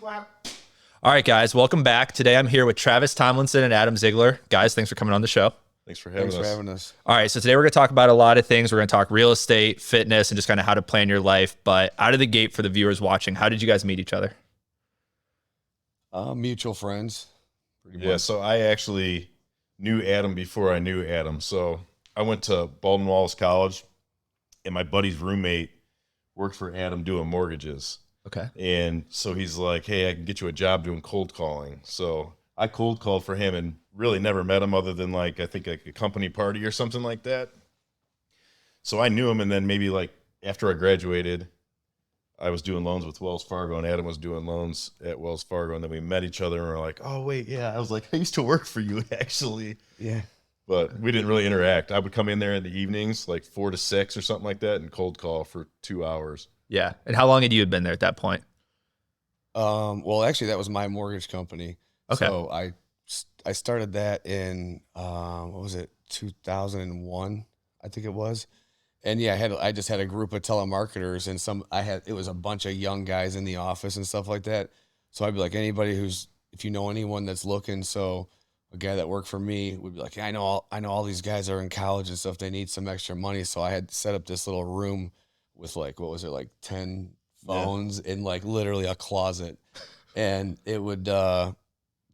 All right, guys, welcome back. Today I'm here with Travis Tomlinson and Adam Ziegler. Guys, thanks for coming on the show. Thanks for having us. All right, so today we're going to talk about a lot of things. We're going to talk real estate, fitness, and just kind of how to plan your life. But out of the gate for the viewers watching, how did you guys meet each other? Mutual friends. Pretty much. So I actually knew Adam before I knew Adam. So I went to Baldwin Wallace College, and my buddy's roommate worked for Adam doing mortgages. Okay. And so he's like, hey, I can get you a job doing cold calling. So I cold called for him and really never met him other than like, I think like a company party or something like that. So I knew him. And then maybe like after I graduated, I was doing loans with Wells Fargo and Adam was doing loans at Wells Fargo. And then we met each other and we're like, oh wait, yeah. I was like, I used to work for you actually. Yeah. But we didn't really interact. I would come in there in the evenings, like 4 to 6 or something like that, and cold call for 2 hours. Yeah. And how long had you been there at that point? Well, actually, that was my mortgage company. Okay. So I started that in what was it, 2001, I think it was. And yeah, I just had a group of telemarketers, and it was a bunch of young guys in the office and stuff like that. So I'd be like, anybody if you know anyone that's looking, so a guy that worked for me would be like, yeah, I know all these guys are in college and stuff. They need some extra money. So I had set up this little room with like, what was it, like 10 phones in like literally a closet. And they would go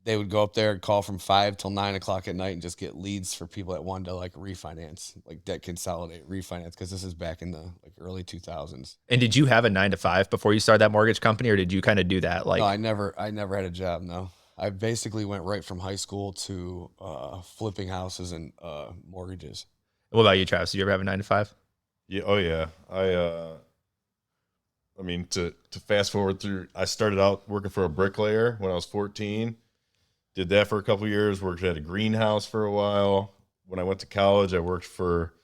up there and call from 5 till 9 o'clock at night and just get leads for people that wanted to like refinance, like debt consolidate, refinance. Cause this is back in the like early 2000s. And did you have a 9 to 5 before you started that mortgage company, or did you kind of do that? Like, No, I never had a job. No, I basically went right from high school to flipping houses and mortgages. What about you, Travis? Did you ever have a 9 to 5? Yeah. Oh yeah. I mean, to fast forward through, I started out working for a bricklayer when I was 14. Did that for a couple of years. Worked at a greenhouse for a while. When I went to college, I worked for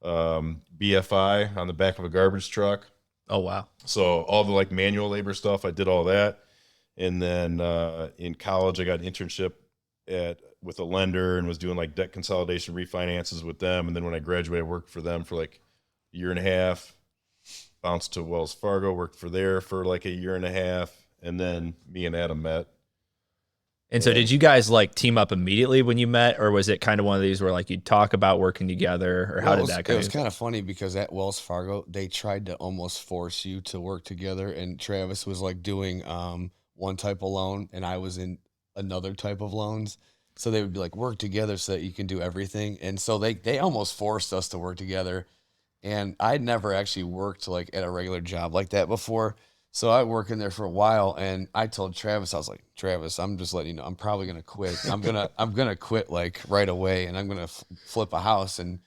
BFI on the back of a garbage truck. Oh, wow. So all the like manual labor stuff, I did all that. And then in college, I got an internship with a lender and was doing like debt consolidation refinances with them. And then when I graduated, I worked for them for like a year and a half. Bounced to Wells Fargo, worked there for like a year and a half. And then me and Adam met. And so did you guys like team up immediately when you met, or was it kind of one of these where like you'd talk about working together, or how did that go? It was kind of funny because at Wells Fargo, they tried to almost force you to work together. And Travis was like doing one type of loan and I was in another type of loans. So they would be like, work together so that you can do everything. And so they almost forced us to work together. And I'd never actually worked like at a regular job like that before. So I worked in there for a while, and I told Travis, I was like, Travis, I'm just letting you know, I'm probably going to quit. I'm going to quit like right away, and I'm going to flip a house. And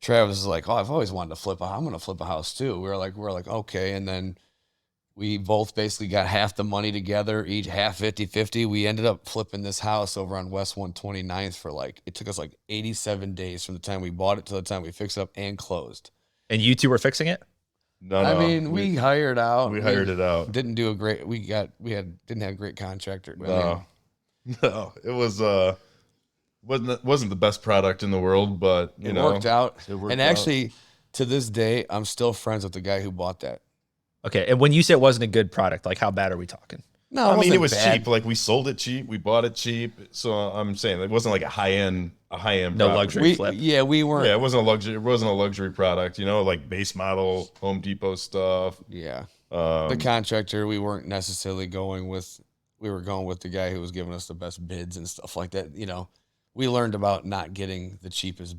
Travis is like, oh, I've always wanted to flip I'm going to flip a house too. We're like, okay. And then we both basically got half the money together, each half 50-50. We ended up flipping this house over on West 129th for like, it took us like 87 days from the time we bought it to the time we fixed it up and closed. And you two were fixing it? No, I mean, we hired out. We hired it out. Didn't do a great. Didn't have a great contractor. No, it wasn't the best product in the world, but it worked out. And actually, to this day, I'm still friends with the guy who bought that. Okay, and when you say it wasn't a good product, like how bad are we talking? No, I mean it was bad. Cheap. Like we sold it cheap, we bought it cheap. So I'm saying it wasn't like a high end. No product. luxury flip. Yeah, we weren't. Yeah, it wasn't a luxury. It wasn't a luxury product. You know, like base model Home Depot stuff. Yeah. The contractor we weren't necessarily going with. We were going with the guy who was giving us the best bids and stuff like that. You know, we learned about not taking the cheapest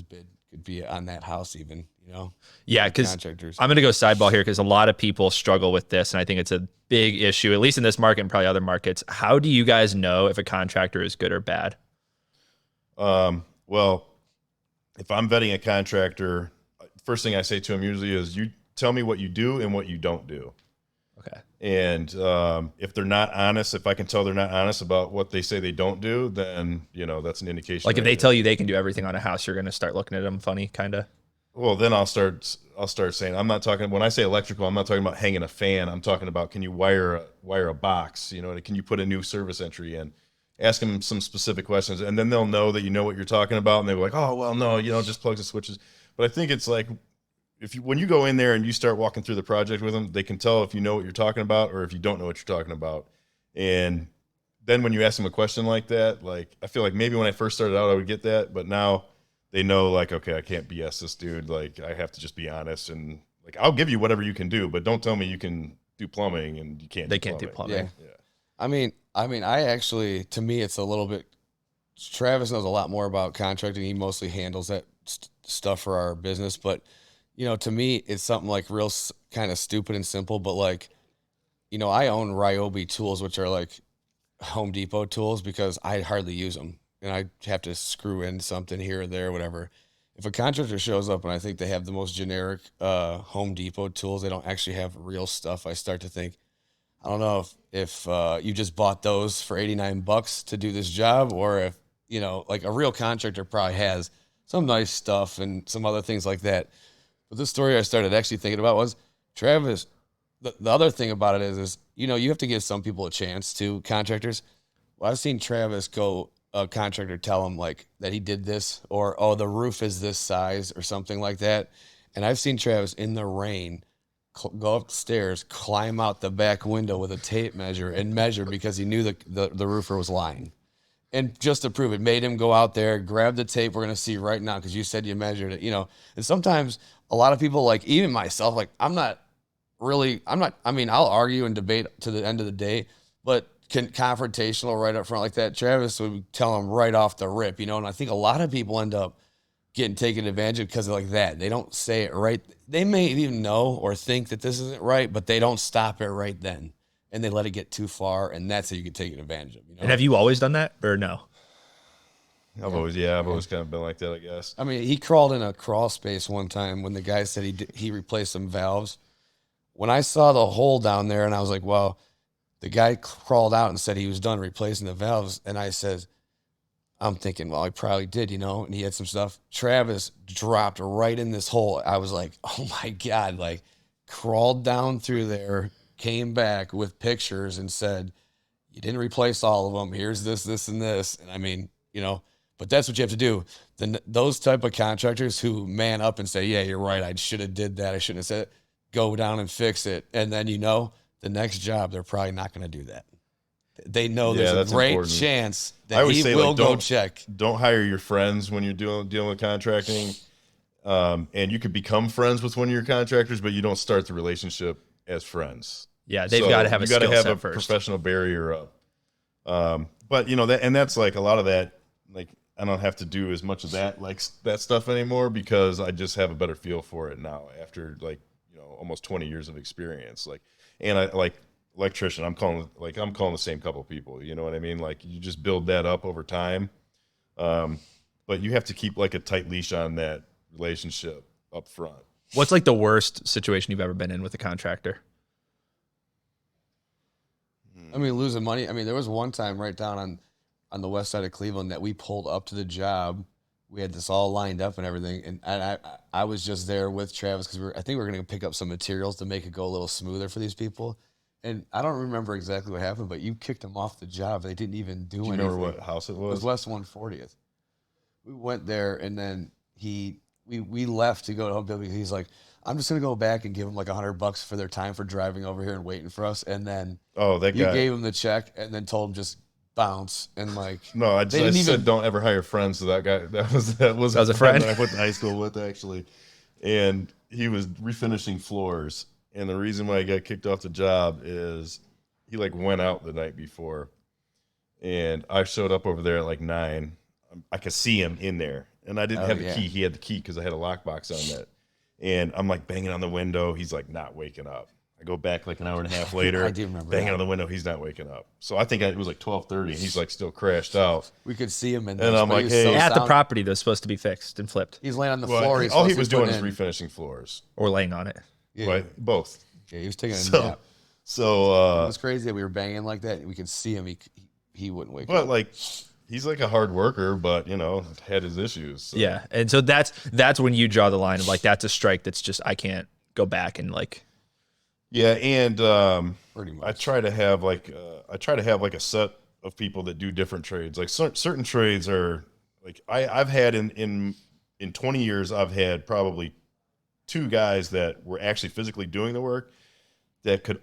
bid could be on that house even. You know. Yeah, because I'm going to go sideball here because a lot of people struggle with this, and I think it's a big issue, at least in this market and probably other markets. How do you guys know if a contractor is good or bad? Well, if I'm vetting a contractor, first thing I say to him usually is, you tell me what you do and what you don't do. Okay. And if they're not honest, if I can tell they're not honest about what they say they don't do, then, you know, that's an indication. Like if they tell you they can do everything on a house, you're going to start looking at them funny, kind of. Well, then I'll start saying, I'm not talking, when I say electrical, I'm not talking about hanging a fan. I'm talking about, can you wire a box? You know, can you put a new service entry in? Ask them some specific questions, and then they'll know that you know what you're talking about, and they're like, oh, well, no, you know, just plugs and switches. But I think it's like, when you go in there and you start walking through the project with them, they can tell if you know what you're talking about or if you don't know what you're talking about. And then when you ask them a question like that, like I feel like maybe when I first started out, I would get that, but now they know like, okay, I can't BS this dude. Like I have to just be honest, and like I'll give you whatever you can do, but don't tell me you can do plumbing and you can't. They can't do plumbing. Yeah. I mean, I actually, to me, it's a little bit. Travis knows a lot more about contracting. He mostly handles that stuff for our business, but you know, to me, it's something like real kind of stupid and simple. But like, you know, I own Ryobi tools, which are like Home Depot tools, because I hardly use them, and I have to screw in something here or there, whatever. If a contractor shows up and I think they have the most generic Home Depot tools, they don't actually have real stuff, I start to think, I don't know if you just bought those for $89 to do this job, or if, you know, like a real contractor probably has some nice stuff and some other things like that. But the story I started actually thinking about was Travis. The other thing about it is, you know, you have to give some people a chance to contractors. Well, I've seen Travis go, a contractor tell him like that he did this, or, oh, the roof is this size or something like that. And I've seen Travis in the rain go upstairs, climb out the back window with a tape measure and measure because he knew the roofer was lying. And just to prove it, made him go out there, grab the tape we're going to see right now because you said you measured it, you know. And sometimes a lot of people, like even myself, like I mean, I'll argue and debate to the end of the day, but confrontational right up front like that, Travis would tell him right off the rip, you know. And I think a lot of people end up getting taken advantage of because of like that. They don't say it right. They may even know or think that this isn't right, but they don't stop it right then. And they let it get too far, and that's how you get taken advantage of. You know? And have you always done that, or no? I've always kind of been like that, I guess. I mean, he crawled in a crawl space one time when the guy said he replaced some valves. When I saw the hole down there, and I was like, well, the guy crawled out and said he was done replacing the valves. And I said, I'm thinking, well, he probably did, you know, and he had some stuff. Travis dropped right in this hole. I was like, oh my God, like crawled down through there, came back with pictures and said, you didn't replace all of them. Here's this, this, and this. And I mean, you know, but that's what you have to do. Then those type of contractors who man up and say, yeah, you're right, I should have did that, I shouldn't have said it, go down and fix it. And then, you know, the next job, they're probably not going to do that. They know there's a great chance that he will go check. Don't hire your friends when you're dealing with contracting. And you could become friends with one of your contractors, but you don't start the relationship as friends. Yeah, they've got to have a skill set first. You got to have a professional barrier up. But you know that's like a lot of that. Like I don't have to do as much of that that stuff anymore because I just have a better feel for it now after almost 20 years of experience. And I like electrician. I'm calling the same couple of people. You know what I mean? Like you just build that up over time. But you have to keep like a tight leash on that relationship up front. What's like the worst situation you've ever been in with a contractor? I mean, losing money. I mean, there was one time right down on the west side of Cleveland that we pulled up to the job. We had this all lined up and everything, and I was just there with Travis because I think we were going to pick up some materials to make it go a little smoother for these people. And I don't remember exactly what happened, but you kicked them off the job. They didn't even do anything. Do you remember what house it was? It was West 140th. We went there, and then we left to go to Home Depot. He's like, I'm just going to go back and give them like $100 for their time for driving over here and waiting for us. And then you gave him the check and then told him just bounce. And like, no, I said don't ever hire friends to that guy. That was a friend that I went to high school with actually. And he was refinishing floors. And the reason why I got kicked off the job is he like went out the night before. And I showed up over there at like 9. I could see him in there. And I didn't have the key. He had the key because I had a lockbox on that. And I'm like banging on the window. He's like not waking up. I go back like an hour and a half later. I do remember banging on the window. He's not waking up. So I think it was like 12:30, and he's like still crashed out. We could see him in there. And I'm like, hey, at the property that's supposed to be fixed and flipped. He's laying on the floor. All he was doing is refinishing floors or laying on it. Yeah. Right, both. Yeah, he was taking a nap. So it was crazy that we were banging like that. We could see him. He wouldn't wake up. But like. He's like a hard worker, but had his issues. So. Yeah, and so that's when you draw the line of like that's a strike. That's just I can't go back and like. Yeah, and pretty much. I try to have like a set of people that do different trades. Like certain trades are like I've had in 20 years I've had probably two guys that were actually physically doing the work that could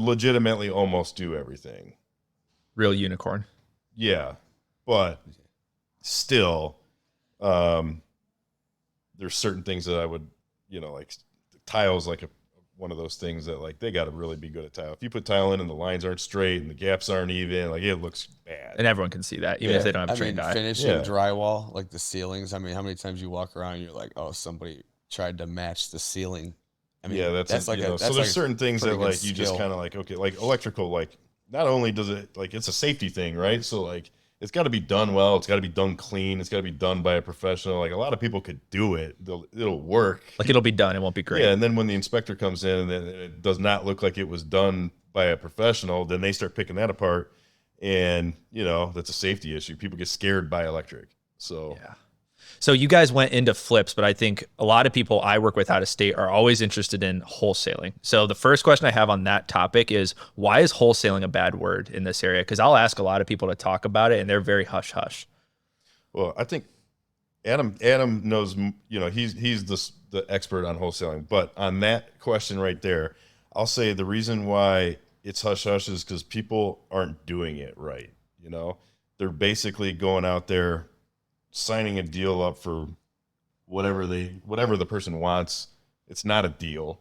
legitimately almost do everything. Real unicorn. Yeah. But still, there's certain things that I would, like tiles, like one of those things that like they got to really be good at tile. If you put tile in and the lines aren't straight and the gaps aren't even, like it looks bad. And everyone can see that, even if they don't have a trained eye. Finishing drywall, like the ceilings. I mean, how many times you walk around and you're like, oh, somebody tried to match the ceiling. I mean, that's like so there's certain things that like you just kind of like, okay, like electrical, like not only does it like it's a safety thing, right? So like it's got to be done well, it's got to be done clean, it's got to be done by a professional. Like a lot of people could do it, it'll work. Like it'll be done, it won't be great. Yeah, and then when the inspector comes in and it does not look like it was done by a professional, then they start picking that apart, and that's a safety issue. People get scared by electric. So yeah. So you guys went into flips, but I think a lot of people I work with out of state are always interested in wholesaling. So the first question I have on that topic is, why is wholesaling a bad word in this area? Because I'll ask a lot of people to talk about it, and they're very hush-hush. Well, I think Adam knows, he's the expert on wholesaling. But on that question right there, I'll say the reason why it's hush-hush is because people aren't doing it right. They're basically going out there, signing a deal up for whatever the person wants. It's not a deal.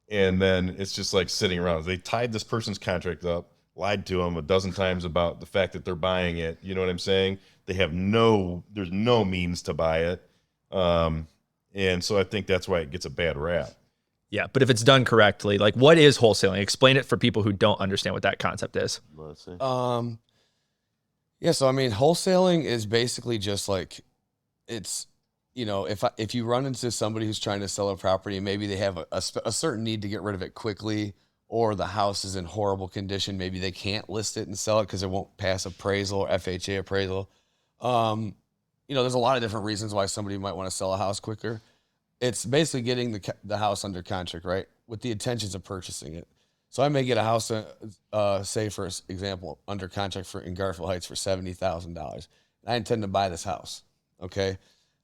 And then it's just like sitting around. They tied this person's contract up, lied to them a dozen times about the fact that they're buying it. You know what I'm saying? They have there's no means to buy it. And so I think that's why it gets a bad rap. Yeah, but if it's done correctly, like what is wholesaling? Explain it for people who don't understand what that concept is. Yeah, so I mean, wholesaling is basically just like, it's, if you run into somebody who's trying to sell a property, maybe they have a certain need to get rid of it quickly, or the house is in horrible condition, maybe they can't list it and sell it because it won't pass appraisal or FHA appraisal. There's a lot of different reasons why somebody might want to sell a house quicker. It's basically getting the house under contract, right, with the intentions of purchasing it. So I may get a house, say for example, under contract in Garfield Heights for $70,000. I intend to buy this house. Okay.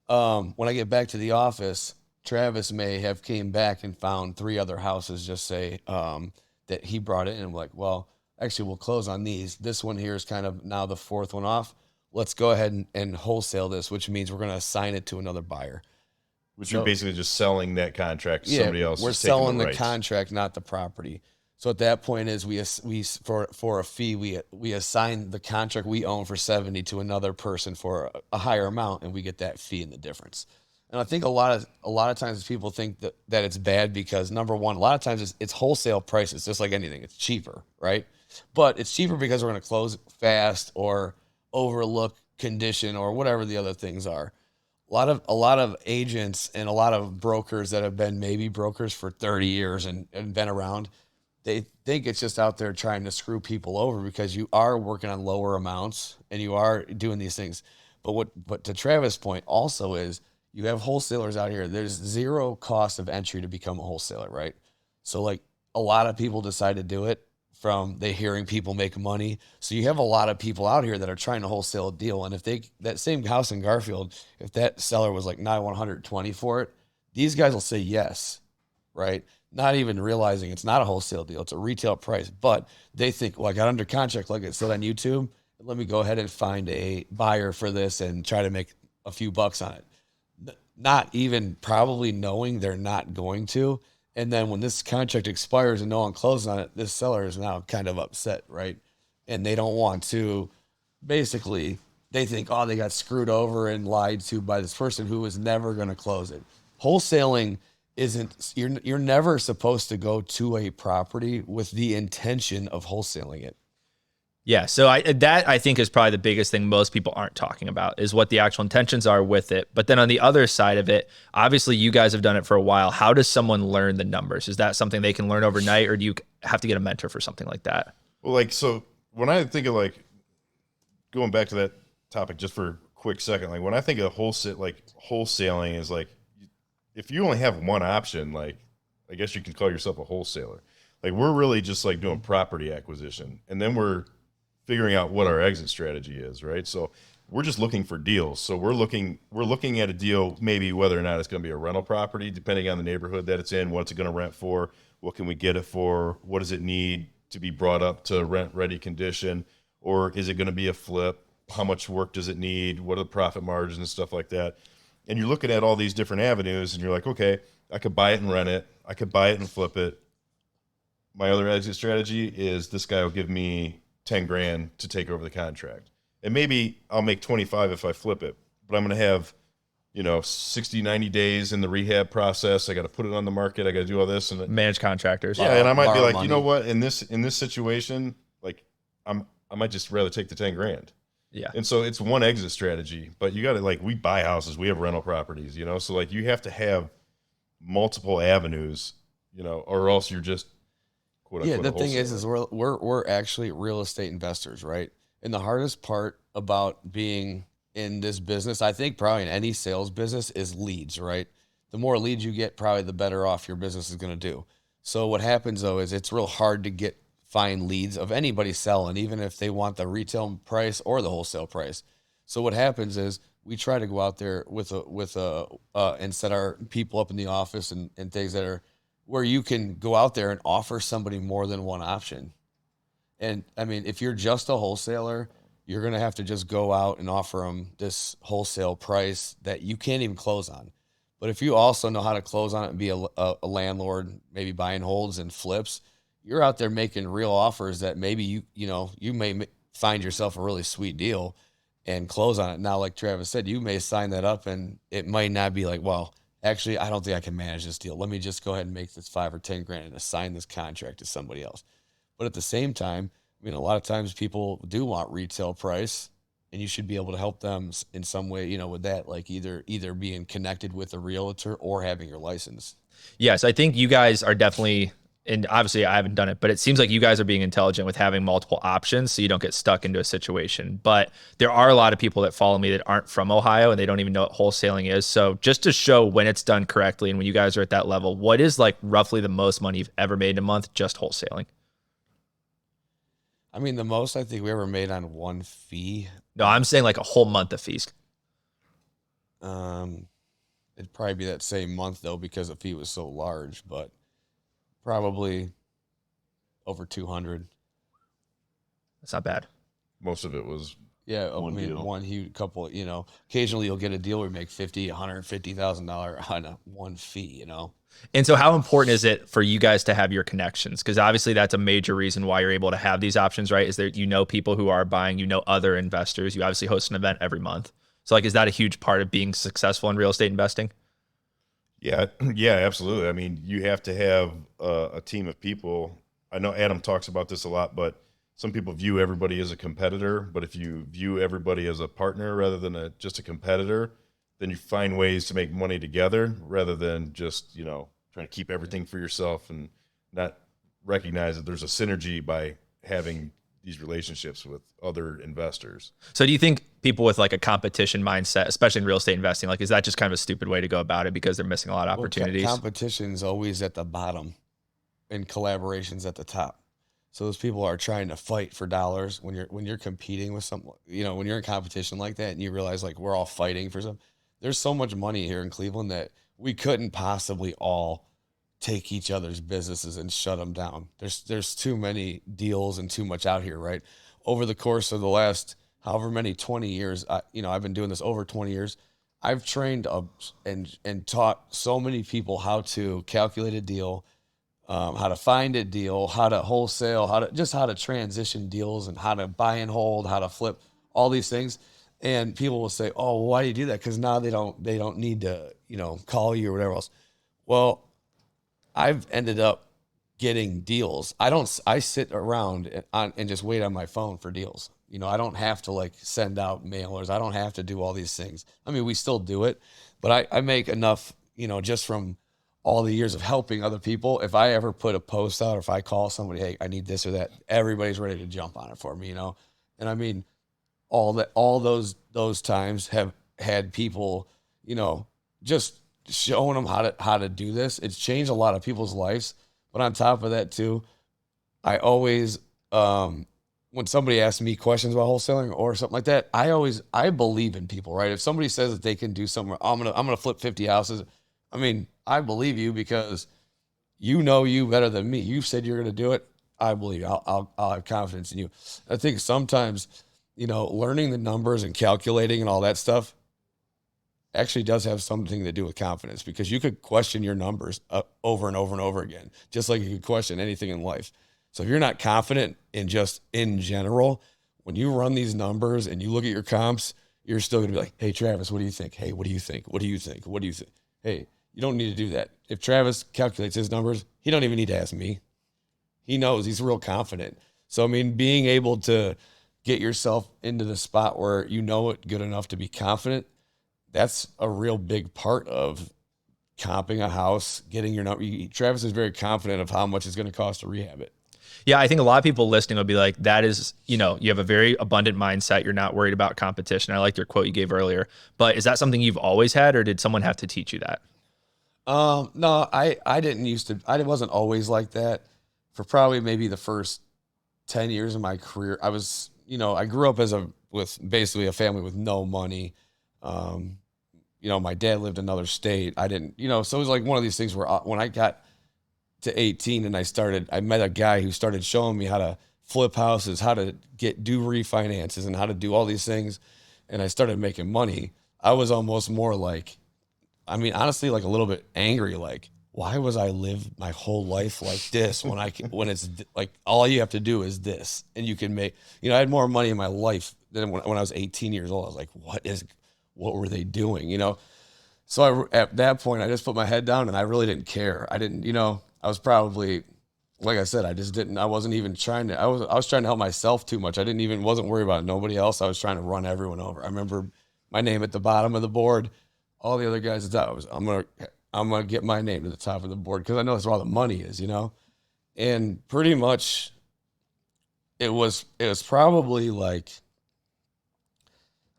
When I get back to the office, Travis may have came back and found 3 other houses, just say that he brought it in. I'm like, well, actually, we'll close on these. This one here is kind of now the 4th one off. Let's go ahead and wholesale this, which means we're going to assign it to another buyer. Which you're basically just selling that contract to somebody else. We're selling the contract, not the property. So at that point is we for a fee, we assign the contract we own for 70 to another person for a higher amount, and we get that fee in the difference. And I think a lot of times people think that it's bad because, number one, a lot of times it's wholesale prices, just like anything. It's cheaper, right? But it's cheaper because we're going to close fast or overlook condition or whatever the other things are. A lot of agents and a lot of brokers that have been maybe brokers for 30 years and been around, they think it's just out there trying to screw people over because you are working on lower amounts and you are doing these things. But to Travis' point also is, you have wholesalers out here. There's 0 cost of entry to become a wholesaler, right? So like a lot of people decide to do it from they hearing people make money. So you have a lot of people out here that are trying to wholesale a deal. And if that same house in Garfield, if that seller was like, "Nah, 120 for it," these guys will say yes, right? Not even realizing it's not a wholesale deal. It's a retail price, but they think, well, I got under contract, like it said on YouTube. Let me go ahead and find a buyer for this and try to make a few bucks on it. Not even probably knowing they're not going to. And then when this contract expires and no one closes on it, this seller is now kind of upset, right? And they don't want to, basically, they think, oh, they got screwed over and lied to by this person who was never going to close it. Wholesaling isn't, you're never supposed to go to a property with the intention of wholesaling it. Yeah, so I think is probably the biggest thing most people aren't talking about is what the actual intentions are with it. But then on the other side of it, obviously you guys have done it for a while. How does someone learn the numbers? Is that something they can learn overnight, or do you have to get a mentor for something like that? Well, like, so when I think of like going back to that topic just for a quick second, like when I think of wholesaling is like, if you only have one option, like I guess you can call yourself a wholesaler. Like we're really just like doing property acquisition, and then we're figuring out what our exit strategy is, right? So we're just looking for deals. So we're looking at a deal, maybe whether or not it's going to be a rental property, depending on the neighborhood that it's in, what's it going to rent for, what can we get it for, what does it need to be brought up to rent ready condition, or is it going to be a flip? How much work does it need? What are the profit margins and stuff like that? And you're looking at all these different avenues and you're like, okay, I could buy it and rent it. I could buy it and flip it. My other exit strategy is this guy will give me 10 grand to take over the contract. And maybe I'll make 25 if I flip it, but I'm going to have, 60, 90 days in the rehab process. I got to put it on the market. I got to do all this and Manage contractors. yeah. And I might be like, money. you know what, in this situation, like I might just rather take the 10 grand. Yeah. And so it's one exit strategy, but you got to we buy houses, we have rental properties, so you have to have multiple avenues, or else you're just quote unquote. The thing is we're actually real estate investors, right? And the hardest part about being in this business, I think probably in any sales business, is leads, right? The more leads you get, probably the better off your business is going to do. So what happens though is it's real hard to find leads of anybody selling, even if they want the retail price or the wholesale price. So what happens is we try to go out there and set our people up in the office and things that are where you can go out there and offer somebody more than one option. And I mean, if you're just a wholesaler, you're going to have to just go out and offer them this wholesale price that you can't even close on. But if you also know how to close on it and be a landlord, maybe buying holds and flips, you're out there making real offers that maybe you may find yourself a really sweet deal and close on it. Now, like Travis said, you may sign that up and it might not be like, well, actually, I don't think I can manage this deal. Let me just go ahead and make this 5 or 10 grand and assign this contract to somebody else. But at the same time, a lot of times people do want retail price, and you should be able to help them in some way, with that, like either being connected with a realtor or having your license. Yes, I think you guys are definitely, and obviously I haven't done it, but it seems like you guys are being intelligent with having multiple options so you don't get stuck into a situation. But there are a lot of people that follow me that aren't from Ohio and they don't even know what wholesaling is. So just to show when it's done correctly and when you guys are at that level, what is roughly the most money you've ever made in a month just wholesaling? I mean, the most I think we ever made on one fee. No, I'm saying a whole month of fees. It'd probably be that same month though, because the fee was so large, but probably over 200. That's not bad. Most of it was one huge couple, occasionally you'll get a deal where you make $150,000 on one fee, And so how important is it for you guys to have your connections? Because obviously that's a major reason why you're able to have these options, right? Is that people who are buying, other investors. You obviously host an event every month. So is that a huge part of being successful in real estate investing? Yeah, absolutely. I mean, you have to have a team of people. I know Adam talks about this a lot, but some people view everybody as a competitor. But if you view everybody as a partner rather than just a competitor, then you find ways to make money together rather than just, trying to keep everything for yourself and not recognize that there's a synergy by having these relationships with other investors. So do you think people with a competition mindset, especially in real estate investing, is that just kind of a stupid way to go about it because they're missing a lot of opportunities? Competition's always at the bottom and collaboration's at the top. So those people are trying to fight for dollars when you're competing with someone, when you're in competition like that and you realize we're all fighting for something. There's so much money here in Cleveland that we couldn't possibly all take each other's businesses and shut them down. There's too many deals and too much out here, right? Over the course of the last however many 20 years, I've been doing this over 20 years. I've trained and taught so many people how to calculate a deal, how to find a deal, how to wholesale, how to transition deals and how to buy and hold, how to flip, all these things. And people will say, "Oh, why do you do that?" Because now they don't need to, call you or whatever else. Well, I've ended up getting deals. I sit around and just wait on my phone for deals. I don't have to send out mailers. I don't have to do all these things. I mean, we still do it, but I make enough, just from all the years of helping other people. If I ever put a post out or if I call somebody, "Hey, I need this or that," everybody's ready to jump on it for me, And I mean, all those times have had people, just showing them how to do this. It's changed a lot of people's lives. But on top of that too, I always when somebody asks me questions about wholesaling or something like that, I believe in people, right? If somebody says that they can do something, I'm gonna flip 50 houses. I mean, I believe you because you know you better than me. You've said you're gonna do it. I believe you. I'll have confidence in you. I think sometimes, learning the numbers and calculating and all that stuff actually does have something to do with confidence, because you could question your numbers over and over and over again, just like you could question anything in life. So if you're not confident in general, when you run these numbers and you look at your comps, you're still going to be like, hey, Travis, what do you think? Hey, what do you think? What do you think? What do you think? Hey, you don't need to do that. If Travis calculates his numbers, he don't even need to ask me. He knows, he's real confident. So, I mean, being able to get yourself into the spot where you know it good enough to be confident, that's a real big part of comping a house, getting your number. Travis is very confident of how much it's going to cost to rehab it. Yeah, I think a lot of people listening will be like, that is, you have a very abundant mindset. You're not worried about competition. I like your quote you gave earlier. But is that something you've always had, or did someone have to teach you that? No, I didn't used to. I wasn't always like that. For probably maybe the first 10 years of my career, I was, I grew up with basically a family with no money. My dad lived in another state. I didn't, so it was like one of these things where when I got to 18 and I met a guy who started showing me how to flip houses, how to do refinances and how to do all these things. And I started making money. I was almost more like, honestly, like a little bit angry. Like, why was I live my whole life like this when it's like, all you have to do is this and you can make, I had more money in my life than when I was 18 years old. I was like, what were they doing? So at that point, I just put my head down and I really didn't care. I didn't, I was probably, like I said, I wasn't even trying to, I was trying to help myself too much. Wasn't worried about nobody else. I was trying to run everyone over. I remember my name at the bottom of the board, all the other guys at the top. I'm going to get my name to the top of the board because I know that's where all the money is, and pretty much it was probably like,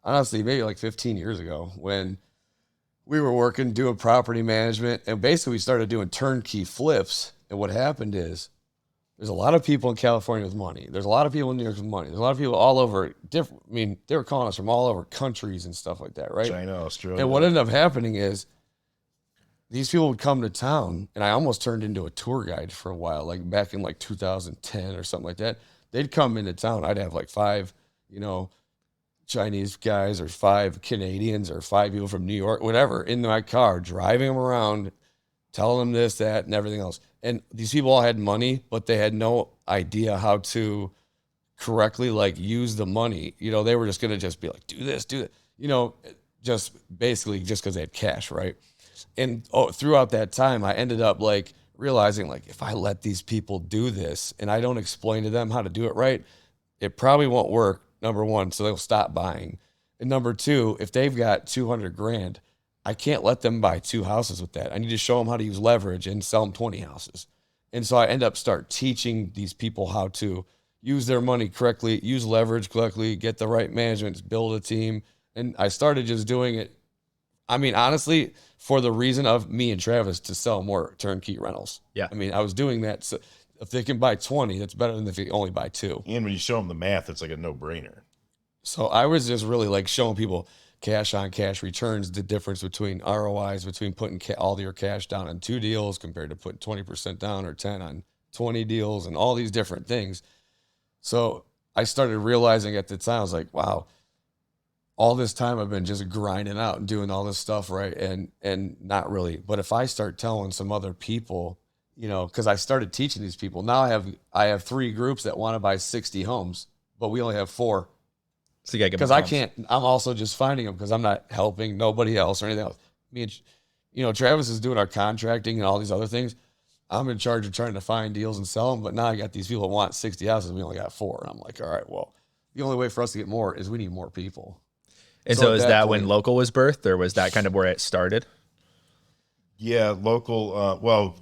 honestly, maybe like 15 years ago when we were doing property management, and basically we started doing turnkey flips. And what happened is there's a lot of people in California with money. There's a lot of people in New York with money. There's a lot of people all over they were calling us from all over countries and stuff like that, right? China, Australia. And what ended up happening is these people would come to town, and I almost turned into a tour guide for a while, like back in like 2010 or something like that. They'd come into town. I'd have like 5, Chinese guys or 5 Canadians or 5 people from New York, whatever, in my car, driving them around, telling them this, that, and everything else. And these people all had money, but they had no idea how to correctly use the money. They were just going to just be like, do this, do that, just basically just because they had cash, right? And throughout that time, I ended up realizing if I let these people do this and I don't explain to them how to do it right, it probably won't work. Number one, so they'll stop buying. And number two, if they've got 200 grand, I can't let them buy 2 houses with that. I need to show them how to use leverage and sell them 20 houses. And so I end up teaching these people how to use their money correctly, use leverage correctly, get the right management, build a team. And I started just doing it. Honestly, for the reason of me and Travis to sell more turnkey rentals. Yeah. I was doing that. So if they can buy 20, that's better than if they only buy 2. And when you show them the math, it's like a no-brainer. So I was just really showing people cash on cash returns, the difference between ROIs, between putting all your cash down on 2 deals compared to putting 20% down or 10 on 20 deals and all these different things. So I started realizing at the time, I was like, wow, all this time I've been just grinding out and doing all this stuff, right? And not really. But if I start telling some other people, because I started teaching these people, now I have 3 groups that want to buy 60 homes, but we only have 4. So you got to get because I can't. I'm also just finding them because I'm not helping nobody else or anything else. Me and Travis is doing our contracting and all these other things. I'm in charge of trying to find deals and sell them. But now I got these people that want 60 houses. We only got 4. And I'm like, all right, well, the only way for us to get more is we need more people. And so is that when Lokal was birthed, or was that kind of where it started? Yeah, Lokal. Well,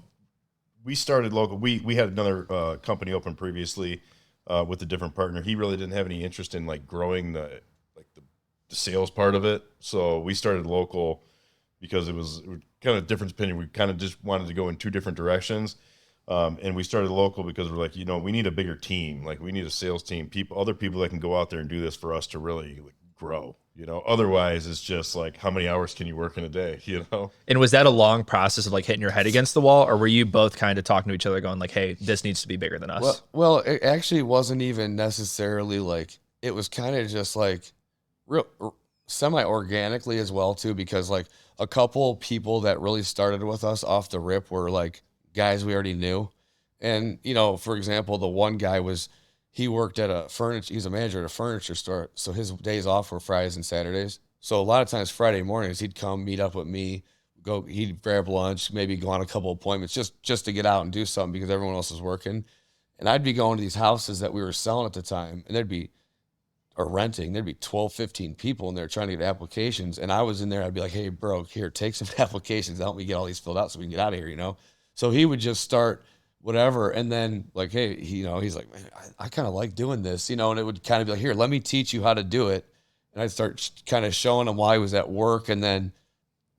we started Lokal. We had another company open previously with a different partner. He really didn't have any interest in growing the sales part of it. So we started Lokal because it was kind of a difference opinion. We kind of just wanted to go in 2 different directions. And we started local because we're like, we need a bigger team. Like we need a sales team, other people that can go out there and do this for us to really like, grow. Otherwise it's just like, how many hours can you work in a day? And was that a long process of like hitting your head against the wall, or were you both kind of talking to each other going like, hey, this needs to be bigger than us? Well, it actually wasn't even necessarily like, it was kind of just like real semi-organically as well too, because like a couple people that really started with us off the rip were like guys we already knew. And, for example, the one guy he worked at he's a manager at a furniture store. So his days off were Fridays and Saturdays. So a lot of times Friday mornings, he'd come meet up with me, he'd grab lunch, maybe go on a couple appointments just to get out and do something because everyone else was working. And I'd be going to these houses that we were selling at the time, and there'd be 12, 15 people in there trying to get applications. And I was in there, I'd be like, hey, bro, here, take some applications. Help me get all these filled out so we can get out of here, So he would just start whatever. And then like, hey, he's like, man, I kind of like doing this, and it would kind of be like, here, let me teach you how to do it. And I'd start kind of showing him while he was at work. And then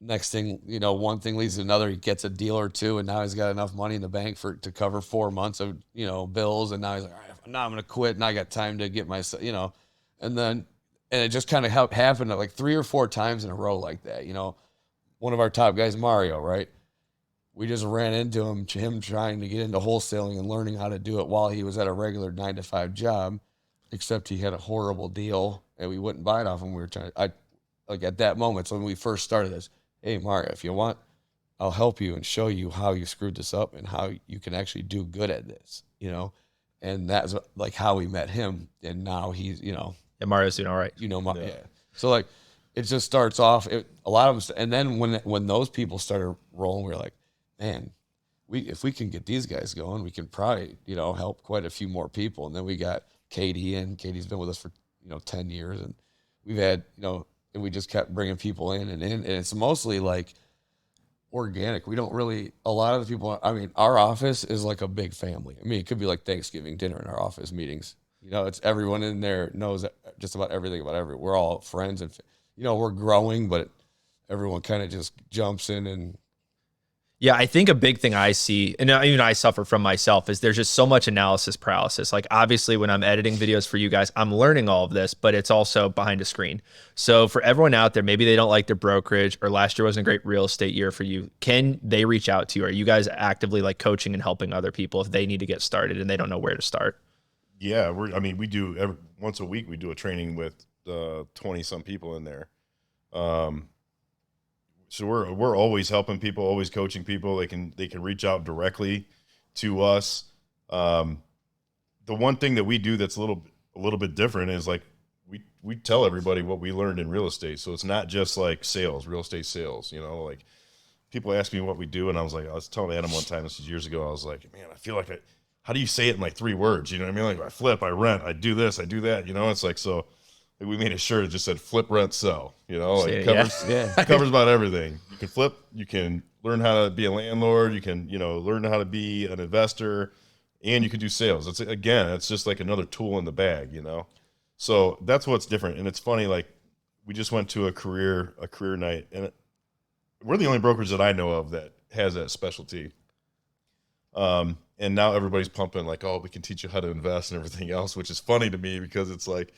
next thing, one thing leads to another. He gets a deal or two, and now he's got enough money in the bank to cover 4 months of, bills. And now he's like, all right, now I'm going to quit, and I got time to get myself, and it just kind of happened like 3 or 4 times in a row like that. One of our top guys, Mario, right? We just ran into him trying to get into wholesaling and learning how to do it while he was at a regular 9-to-5 job, except he had a horrible deal and we wouldn't buy it off him. We were like at that moment, so when we first started this, hey, Mario, if you want, I'll help you and show you how you screwed this up and how you can actually do good at this, And that's like how we met him. And now he's, And Mario's doing all right. Yeah. So like, it just starts off. A lot of them, and then when those people started rolling, we were like, man, if we can get these guys going, we can probably help quite a few more people. And then we got Katie in. Katie's been with us for 10 years, and we've had and we just kept bringing people in, and it's mostly like organic. We don't really, a lot of the people, our office is like a big family. It could be like Thanksgiving dinner in our office meetings. It's everyone in there knows just about everything about everyone. We're all friends, and we're growing, but everyone kind of just jumps in. And yeah, I think a big thing I see, and even I suffer from myself, is there's just so much analysis paralysis. Like obviously when I'm editing videos for you guys, I'm learning all of this, but it's also behind a screen. So for everyone out there, maybe they don't like their brokerage, or last year wasn't a great real estate year for you. Can they reach out to you? Are you guys actively like coaching and helping other people if they need to get started and they don't know where to start? Yeah, we do once a week. We do a training with 20 some people in there. So we're always helping people, always coaching people. They can reach out directly to us. The one thing that we do that's a little bit different is like we tell everybody what we learned in real estate. So it's not just like sales, real estate sales. Like people ask me what we do, and I was telling Adam one time, this was years ago. I was like, man, I feel like how do you say it in like 3 words? You know what I mean? Like I flip, I rent, I do this, I do that. It's like, so we made a shirt that just said flip, rent, sell. Like it covers about everything. You can flip, you can learn how to be a landlord, you can learn how to be an investor, and you can do sales. It's just like another tool in the bag. So that's what's different. And it's funny, like we just went to a career night, and we're the only brokerage that I know of that has that specialty. And now everybody's pumping like, oh, we can teach you how to invest and everything else, which is funny to me because it's like,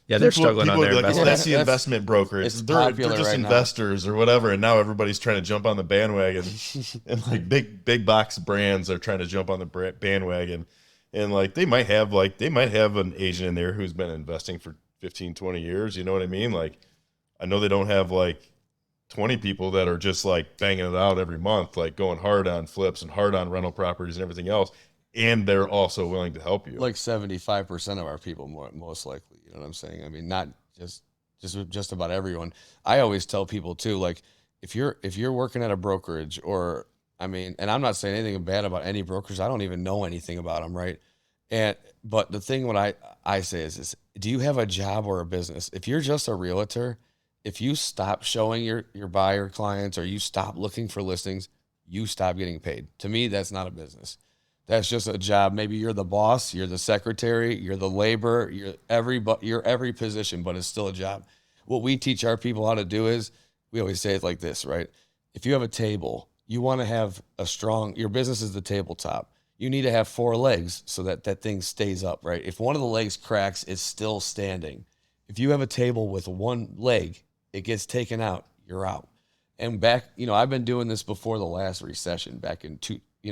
yeah, they're struggling on their investment. Like, that's the investment brokerage. They're just right investors or whatever. And now everybody's trying to jump on the bandwagon, and like big box brands are trying to jump on the bandwagon. And like they might have an agent in there who's been investing for 15, 20 years. You know what I mean? Like I know they don't have like 20 people that are just like banging it out every month, like going hard on flips and hard on rental properties and everything else. And they're also willing to help you. Like 75% of our people, most likely. You know what I'm saying? Not just about everyone. I always tell people too, like if you're working at a brokerage, or and I'm not saying anything bad about any brokers. I don't even know anything about them, right? But the thing what I say is, do you have a job or a business? If you're just a realtor, if you stop showing your buyer clients, or you stop looking for listings, you stop getting paid. To me, that's not a business. That's just a job. Maybe you're the boss, you're the secretary, you're the laborer, you're every position, but it's still a job. What we teach our people how to do is, we always say it like this, right? If you have a table, you want to have your business is the tabletop. you need to have 4 legs so that that thing stays up, right? If one of the legs cracks, it's still standing. If you have a table with one leg, it gets taken out, you're out. And back, I've been doing this before the last recession back in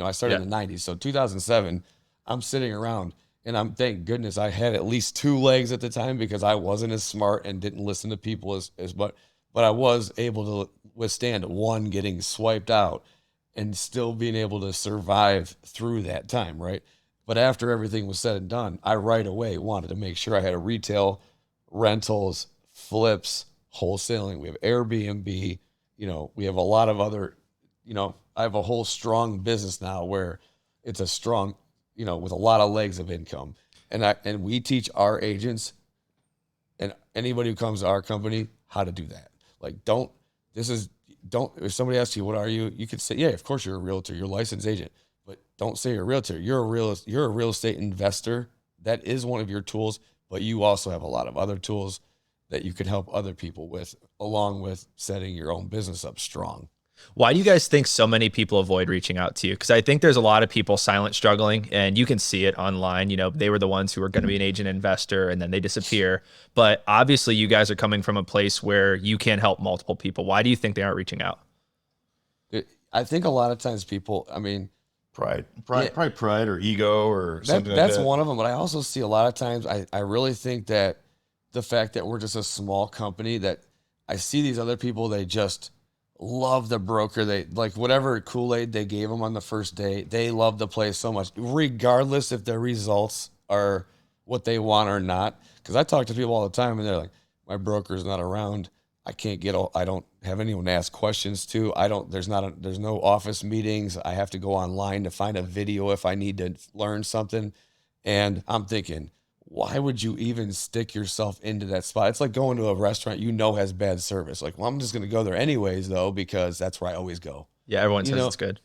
I started in the 90s. So 2007, I'm sitting around and thank goodness I had at least 2 legs at the time because I wasn't as smart and didn't listen to people as much, but I was able to withstand one getting swiped out and still being able to survive through that time, right? But after everything was said and done, I right away wanted to make sure I had a retail, rentals, flips, wholesaling. We have Airbnb, we have a lot of other, I have a whole strong business now where it's a strong, with a lot of legs of income. And we teach our agents and anybody who comes to our company how to do that. Like, if somebody asks you, what are you? You could say, yeah, of course you're a realtor, you're a licensed agent, but don't say you're a realtor. You're a real estate investor. That is one of your tools, but you also have a lot of other tools that you can help other people with, along with setting your own business up strong. Why do you guys think so many people avoid reaching out to you? Because I think there's a lot of people silent struggling, and you can see it online. They were the ones who were going to be an agent investor, and then they disappear. But obviously, you guys are coming from a place where you can help multiple people. Why do you think they aren't reaching out? I think a lot of times people, Pride, probably pride or ego or something like that. That's one of them. But I also see a lot of times, I really think that the fact that we're just a small company, that I see these other people, they just love the broker. They like whatever Kool-Aid they gave them on the first day. They love the place so much, regardless if their results are what they want or not. Because I talk to people all the time and they're like, my broker's not around. I don't have anyone to ask questions to. There's no office meetings. I have to go online to find a video if I need to learn something. And I'm thinking, why would you even stick yourself into that spot? It's like going to a restaurant has bad service. Like, well, I'm just going to go there anyways, though, because that's where I always go. Yeah, everyone says it's good.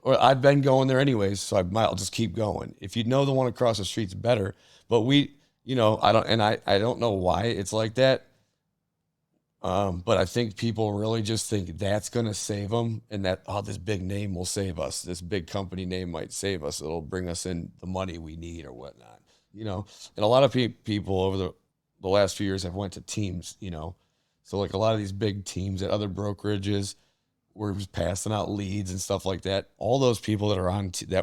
Or I've been going there anyways, so I'll just keep going. If you know the one across the street's better, but I don't know why it's like that. But I think people really just think that's going to save them, and that, this big name will save us. This big company name might save us. It'll bring us in the money we need or whatnot. And a lot of people over the last few years have went to teams, so like a lot of these big teams at other brokerages were passing out leads and stuff like that. All those people that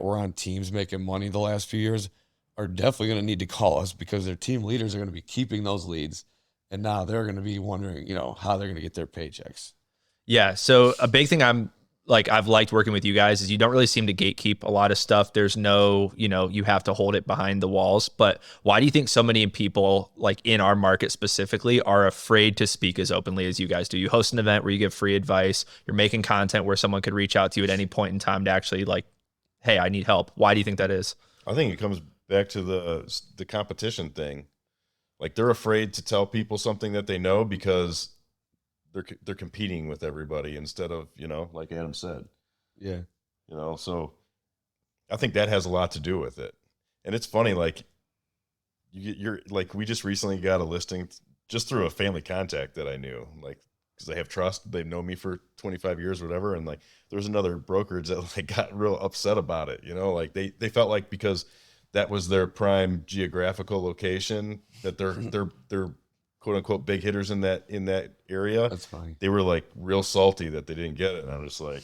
were on teams making money the last few years are definitely going to need to call us because their team leaders are going to be keeping those leads. And now they're going to be wondering, how they're going to get their paychecks. Yeah. So a big thing I've liked working with you guys is you don't really seem to gatekeep a lot of stuff. There's no, you have to hold it behind the walls. But why do you think so many people, like in our market specifically, are afraid to speak as openly as you guys do? You host an event where you give free advice. You're making content where someone could reach out to you at any point in time to actually hey, I need help. Why do you think that is? I think it comes back to the competition thing. Like, they're afraid to tell people something that they know because they're competing with everybody instead of, like Adam said. Yeah. So I think that has a lot to do with it. And it's funny, like, you're like, we just recently got a listing just through a family contact that I knew, like, because they have trust. They've known me for 25 years or whatever. And like, there was another brokerage that got real upset about it. Like they felt like because that was their prime geographical location that they're quote unquote big hitters in that area. That's fine. They were like real salty that they didn't get it. And I'm just like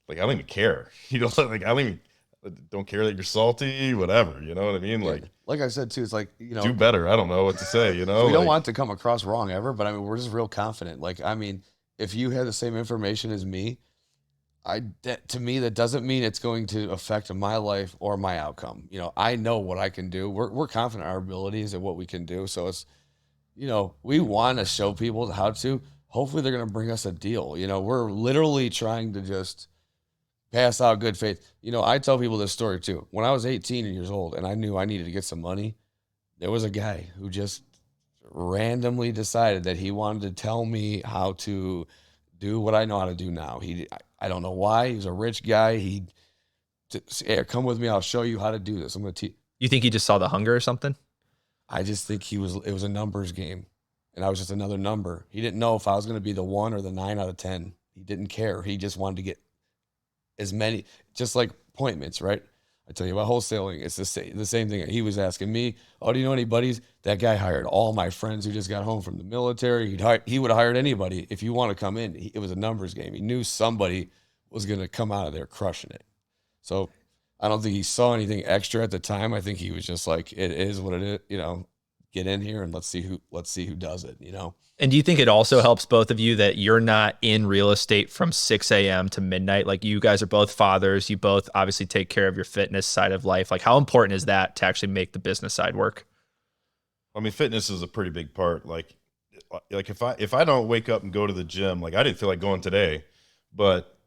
I don't even care. I don't care that you're salty, whatever. You know what I mean? Yeah. Like I said too, it's like, do better. I don't know what to say, we don't want it to come across wrong ever, but we're just real confident. If you had the same information as me, to me, that doesn't mean it's going to affect my life or my outcome. I know what I can do. We're confident in our abilities and what we can do. So it's, we want to show people how to. Hopefully they're going to bring us a deal. We're literally trying to just pass out good faith. I tell people this story too. When I was 18 years old and I knew I needed to get some money, there was a guy who just randomly decided that he wanted to tell me how to do what I know how to do now. I don't know why. He was a rich guy. Hey, come with me. I'll show you how to do this. I'm going to teach. You think he just saw the hunger or something? I just think it was a numbers game, and I was just another number. He didn't know if I was going to be the 1 or the 9 out of 10. He didn't care. He just wanted to get as many, just like appointments, right? I tell you about wholesaling. It's the same thing. He was asking me, oh, do you know any buddies? That guy hired all my friends who just got home from the military. He would have hired anybody. If you want to come in, it was a numbers game. He knew somebody was going to come out of there crushing it. So I don't think he saw anything extra at the time. I think he was just like, it is what it is, you know, get in here and let's see who does it, you know? And do you think it also helps both of you that you're not in real estate from 6 a.m. to midnight? Like, you guys are both fathers. You both obviously take care of your fitness side of life. Like, how important is that to actually make the business side work? I mean, fitness is a pretty big part. Like if I don't wake up and go to the gym, like I didn't feel like going today, but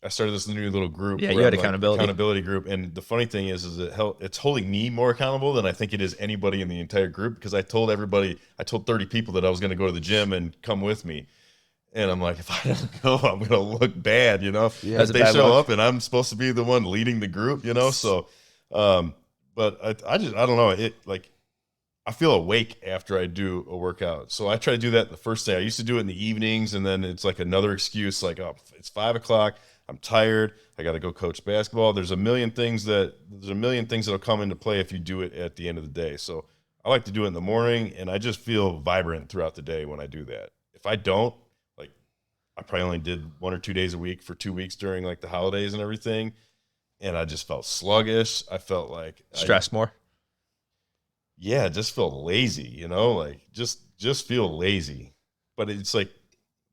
I started this new little group. Yeah, where you had I'm, like, accountability group. And the funny thing is it's holding me more accountable than I think it is anybody in the entire group. Because I told 30 people that I was going to go to the gym and come with me. And I'm like, if I don't go, I'm going to look bad, you know? Yeah, if they show up and I'm supposed to be the one leading the group, you know? So, but I don't know. I feel awake after I do a workout. So I try to do that the first day. I used to do it in the evenings, and then it's like another excuse, like, oh, it's 5 o'clock. I'm tired. I got to go coach basketball. There's a million things that'll come into play if you do it at the end of the day. So I like to do it in the morning, and I just feel vibrant throughout the day when I do that. If I don't, like, I probably only did 1 or 2 days a week for 2 weeks during like the holidays and everything, and I just felt sluggish. I felt like Stress more. Yeah, just feel lazy, you know, like just feel lazy. But it's like,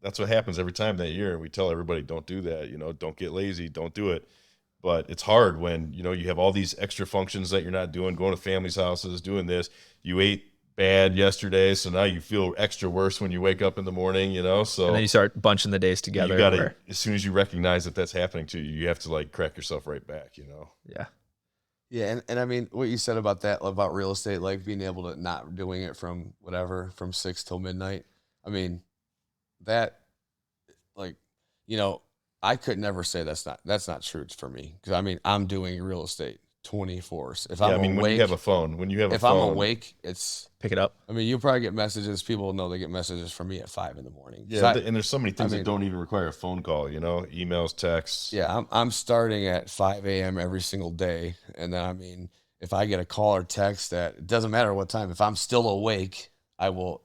that's what happens every time that year. We tell everybody, don't do that, you know, don't get lazy, don't do it. But it's hard when, you know, you have all these extra functions that you're not doing, going to families' houses, doing this. You ate bad yesterday, so now you feel extra worse when you wake up in the morning, you know. So And then you start bunching the days together. you gotta, as soon as you recognize that that's happening to you, you have to like crack yourself right back, you know. Yeah. Yeah, and I mean, what you said about that, about real estate, like being able to not doing it from 6 till midnight. I mean, that, like, you know, I could never say that's not true for me, because I mean, I'm doing real estate 24. If I'm awake, when you have a phone, I'm awake, it's Pick it up. I mean, you'll probably get messages. People know they get messages from me at 5 in the morning. Yeah, and there's so many things that don't even require a phone call, you know, emails, texts. Yeah, I'm starting at 5 a.m. every single day. And then, I mean, if I get a call or text, that it doesn't matter what time, if I'm still awake, I will,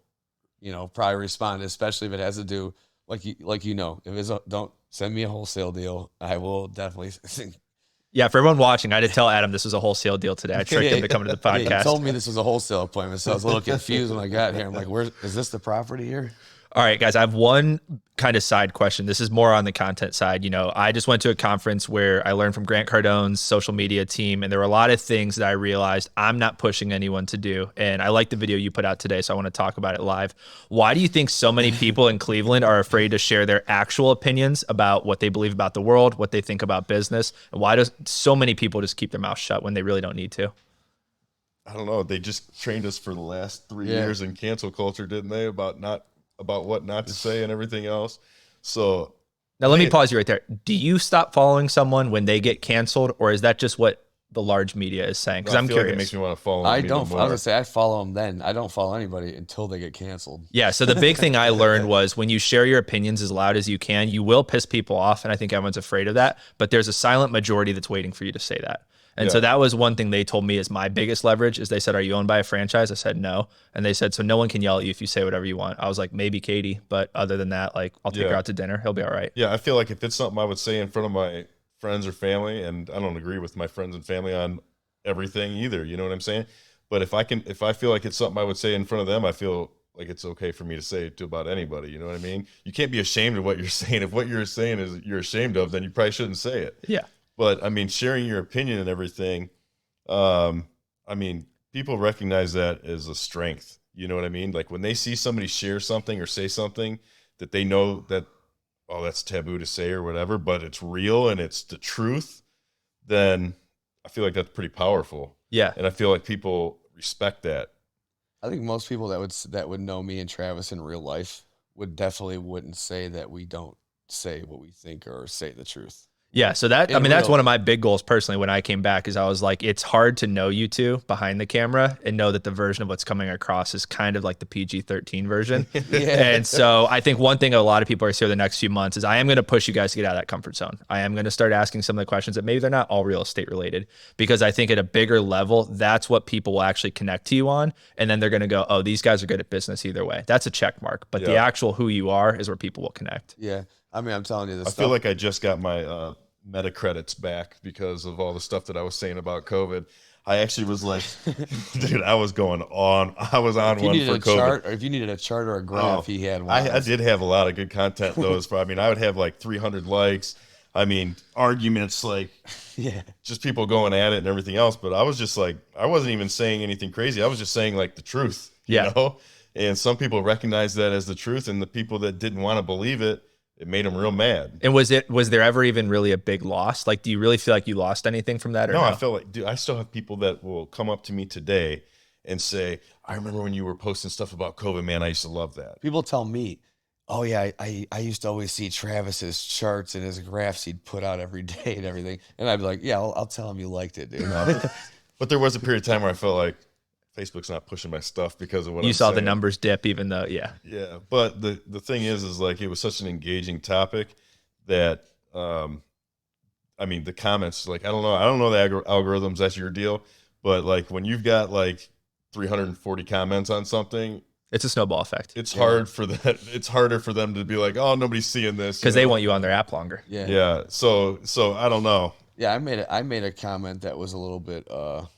you know, probably respond, especially if it has to do, if it's don't send me a wholesale deal, I will definitely. Yeah, for everyone watching, I did tell Adam this was a wholesale deal today. I tricked him to come to the podcast. Yeah, he told me this was a wholesale appointment, so I was a little confused when I got here. I'm like, where is this the property here? All right, guys, I have one kind of side question. This is more on the content side. You know, I just went to a conference where I learned from Grant Cardone's social media team, and there were a lot of things that I realized I'm not pushing anyone to do. And I like the video you put out today, so I want to talk about it live. Why do you think so many people in Cleveland are afraid to share their actual opinions about what they believe about the world, what they think about business? And why do so many people just keep their mouth shut when they really don't need to? I don't know. They just trained us for the last 3 years in cancel culture, didn't they? About what not to say and everything else. So now let me pause you right there. Do you stop following someone when they get canceled, or is that just what the large media is saying? Because I'm curious. Like it makes me want to follow. I don't. I was gonna say I follow them then. I don't follow anybody until they get canceled. Yeah. So the big thing I learned was when you share your opinions as loud as you can, you will piss people off, and I think everyone's afraid of that. But there's a silent majority that's waiting for you to say that. And so that was one thing they told me is my biggest leverage is they said, are you owned by a franchise? I said, no. And they said, so no one can yell at you if you say whatever you want. I was like, maybe Katie. But other than that, like, I'll take her out to dinner. He'll be all right. Yeah. I feel like if it's something I would say in front of my friends or family, and I don't agree with my friends and family on everything either, you know what I'm saying? But if I feel like it's something I would say in front of them, I feel like it's okay for me to say it to about anybody. You know what I mean? You can't be ashamed of what you're saying. If what you're saying is you're ashamed of, then you probably shouldn't say it. Yeah. But I mean, sharing your opinion and everything, I mean, people recognize that as a strength. You know what I mean? Like when they see somebody share something or say something that they know that, oh, that's taboo to say or whatever, but it's real and it's the truth, then I feel like that's pretty powerful. Yeah. And I feel like people respect that. I think most people that would know me and Travis in real life wouldn't say that we don't say what we think or say the truth. Yeah, so that, In I mean, that's real- one of my big goals personally when I came back is I was like, it's hard to know you two behind the camera and know that the version of what's coming across is kind of like the PG-13 version. And so I think one thing a lot of people are seeing the next few months is I am going to push you guys to get out of that comfort zone. I am going to start asking some of the questions that maybe they're not all real estate related, because I think at a bigger level, that's what people will actually connect to you on. And then they're going to go, oh, these guys are good at business either way. That's a check mark. But the actual who you are is where people will connect. Yeah. I mean, I'm telling you this. I feel like I just got my meta credits back because of all the stuff that I was saying about COVID. I actually was like, dude, I was going on. I was on one for COVID. Chart, or if you needed a chart or a graph, he had one. I did have a lot of good content. Those, I mean, I would have like 300 likes. I mean, arguments, like, just people going at it and everything else. But I was just like, I wasn't even saying anything crazy. I was just saying like the truth, you know? And some people recognized that as the truth, and the people that didn't want to believe it, it made them real mad. And was there ever even really a big loss? Like, do you really feel like you lost anything from that? Or no, I feel like, dude, I still have people that will come up to me today and say, I remember when you were posting stuff about COVID, man, I used to love that. People tell me, oh yeah, I used to always see Travis's charts and his graphs he'd put out every day and everything. And I'd be like, yeah, I'll tell him you liked it, dude. But there was a period of time where I felt like Facebook's not pushing my stuff because of what you I'm saw saying. the numbers dip, even though, yeah. But the thing is like, it was such an engaging topic that, I mean, the comments, like, I don't know the algorithms, that's your deal. But like, when you've got like 340 comments on something, it's a snowball effect. It's hard for that. It's harder for them to be like, oh, nobody's seeing this. Because they want you on their app longer. Yeah. So I don't know. Yeah, I made a comment that was a little bit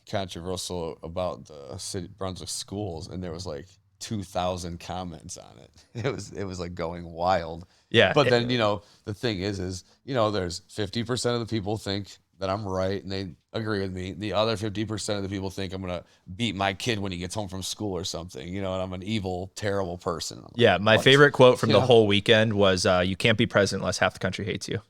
controversial about the city Brunswick schools, and there was like 2,000 comments on it. It was like going wild. Yeah. But then, you know, the thing is, you know, there's 50% of the people think that I'm right and they agree with me. The other 50% of the people think I'm going to beat my kid when he gets home from school or something, you know, and I'm an evil, terrible person. Yeah. My favorite quote from the whole weekend was, you can't be president unless half the country hates you.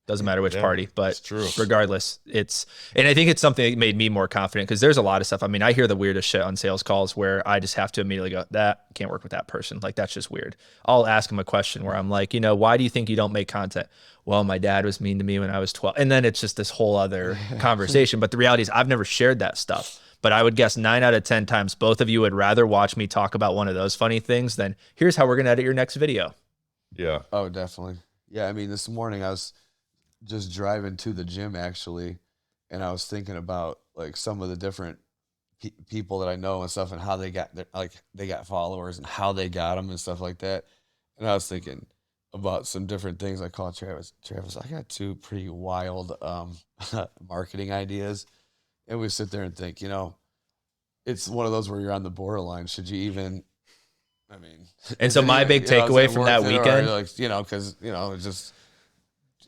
Doesn't matter which party, but regardless, and I think it's something that made me more confident, because there's a lot of stuff. I mean, I hear the weirdest shit on sales calls where I just have to immediately go, that can't work with that person. Like, that's just weird. I'll ask them a question where I'm like, you know, why do you think you don't make content? Well, my dad was mean to me when I was 12. And then it's just this whole other conversation. But the reality is I've never shared that stuff. But I would guess 9 out of 10 times, both of you would rather watch me talk about one of those funny things than here's how we're going to edit your next video. Yeah. Oh, definitely. Yeah. I mean, this morning I was just driving to the gym actually, and I was thinking about like some of the different people that I know and stuff, and how they got they got followers and how they got them and stuff like that. And I was thinking about some different things. I called Travis, I got 2 pretty wild marketing ideas, and we sit there and think, you know, it's one of those where you're on the borderline. Should you even? I mean, and so my big takeaway from that weekend, like, you know, because you know, it's just.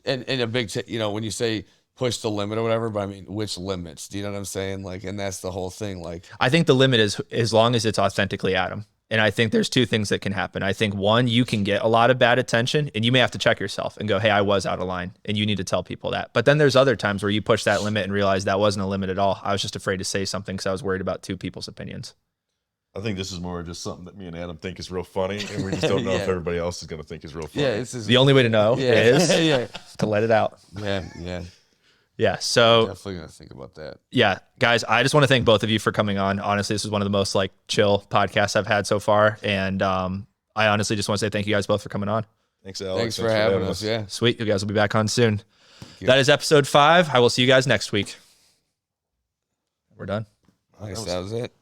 And a big, you know, when you say push the limit or whatever, but I mean, which limits? Do you know what I'm saying? Like, and that's the whole thing. Like, I think the limit is as long as it's authentically Adam. And I think there's 2 things that can happen. I think one, you can get a lot of bad attention, and you may have to check yourself and go, hey, I was out of line, and you need to tell people that. But then there's other times where you push that limit and realize that wasn't a limit at all. I was just afraid to say something because I was worried about 2 people's opinions. I think this is more just something that me and Adam think is real funny, and we just don't know if everybody else is going to think is real funny. Yeah, this is the only way to know is to let it out. Yeah. So definitely gonna think about that. Yeah, guys, I just want to thank both of you for coming on. Honestly, this is one of the most like chill podcasts I've had so far, and I honestly just want to say thank you guys both for coming on. Thanks, Alex. Thanks for having us. Yeah, sweet. You guys will be back on soon. That is episode 5. I will see you guys next week. We're done. Nice. That was it.